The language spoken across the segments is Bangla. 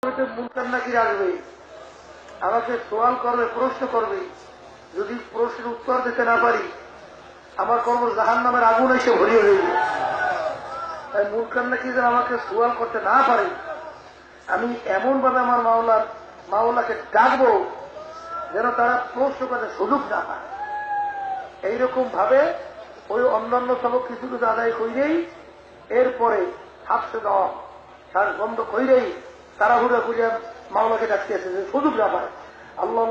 মুনকার নাকির আসবে, আমাকে সওয়াল করবে, প্রশ্ন করবে। যদি প্রশ্নের উত্তর দিতে না পারি, আমার কর্ম জাহান্নামের আগুন এসে ভরিয়ে দেবে। তাই মুনকার নাকির যেন আমাকে সওয়াল করতে না পারে, আমি এমন ভাবে আমার মাওলাকে ডাকবো যেন তারা প্রশ্ন করতে সুযোগ না পায়। এইরকম ভাবে ওই অন্যান্য সবক কিছু কিছু আদায় করেই এরপরে হাফসে দেওয়া শ্বাস বন্ধ করেই তাড়াহুড়া করিয়া মাওলাকে ডাকতে আসে যে সুযোগ না পায়। আল্লাহ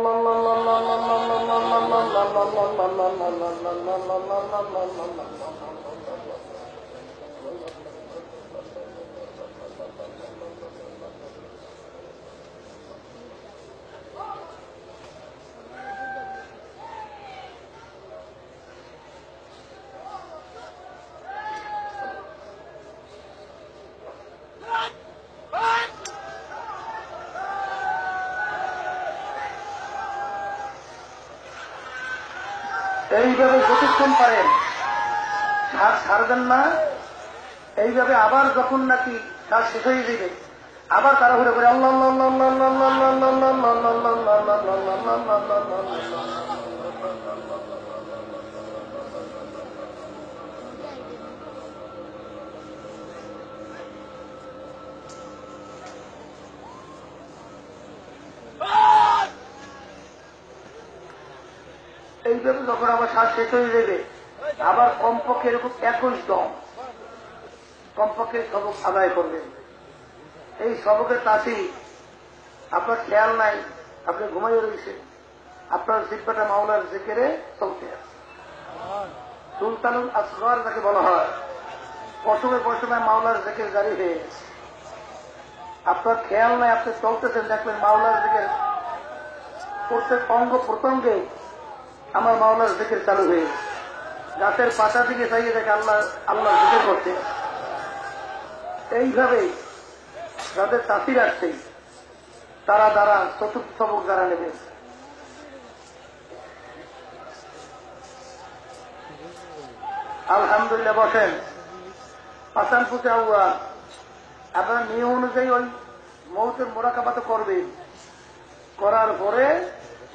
এইভাবে যতক্ষণ পারেন শ্বাস ছাড়বেন না। এইভাবে আবার যখন নাকি শ্বাস শেষ হয়ে যাবে, আবার তাড়াহুড়ো করে আল্লাহ এইভাবে যখন আমার শ্বাস শেষ হয়ে যাবে, আবার কমপক্ষে এরকম 21 দম কমপক্ষে সবক আদায় করবেন। এই সবকের তাতেই আপনার খেয়াল নাই, আপনি ঘুমাইয়ে রয়েছেন, আপনার জিহ্বাটা মাওলার জিকিরে চলতে আছে। সুলতানুল আসগর যাকে বলা হয়, পশমে পশমে মাওলার জিকির জারি হয়ে গেছে। আপনার খেয়াল নাই, আপনি চলতেছেন, দেখবেন মাওলার জিকির প্রত্যেক অঙ্গ প্রত্যঙ্গে আমার মাওলার জিকির চালু হয়ে গেছে। গাছের পাতা দিকে চাইয়ে দেখে আল্লাহ জিকির করতে। এইভাবেই যাদের তাসির আসছে তারা দ্বারা চতুর্থ সবক যারা নেবেন, আলহামদুলিল্লাহ বসেন। পাচান পুচা হুয়া আপনার নিয়ম অনুযায়ী ওই মৌতের মোরাকাবা তো করবেন। করার পরে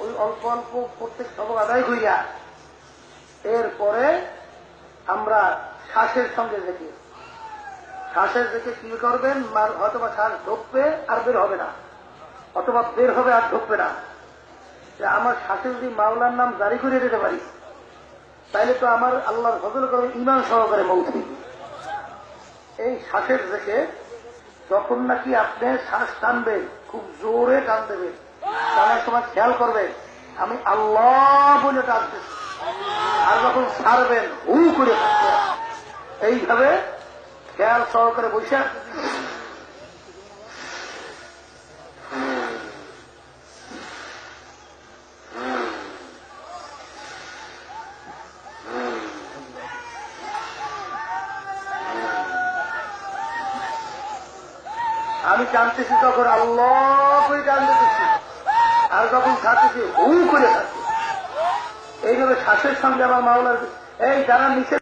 ওই অল্প অল্প প্রত্যেক সবক আদায় করিয়া এরপরে আমরা শ্বাসের সঙ্গে দেখি, শ্বাসের দেখে কি করবেন, হয়তোবা শ্বাস ঢুকবে আর বের হবে না, অথবা বের হবে আর ঢুকবে না। আমার শ্বাসে যদি মাওলার নাম জারি করে দিতে পারি, তাইলে তো আমার আল্লাহর ফজল করে ইমান সহকারে মৌত। এই শ্বাসের দেখে যখন নাকি আপনি শ্বাস টানবেন, খুব জোরে টান দেবেন, টানার সময় খেয়াল করবেন আমি আল্লাহ বলে টানতেছি, আর যখন ছাড়বেন হু করে থাকতে। এইভাবে খেয়াল সহকারে বসে আমি টানতেছি, তখন আল্লাহ করে টানতেছি, আর যখন ছাড়তেছি হু করে থাকছি। এইভাবে শ্বাসের সঙ্গে আমার মাওলার এই যারা নিচে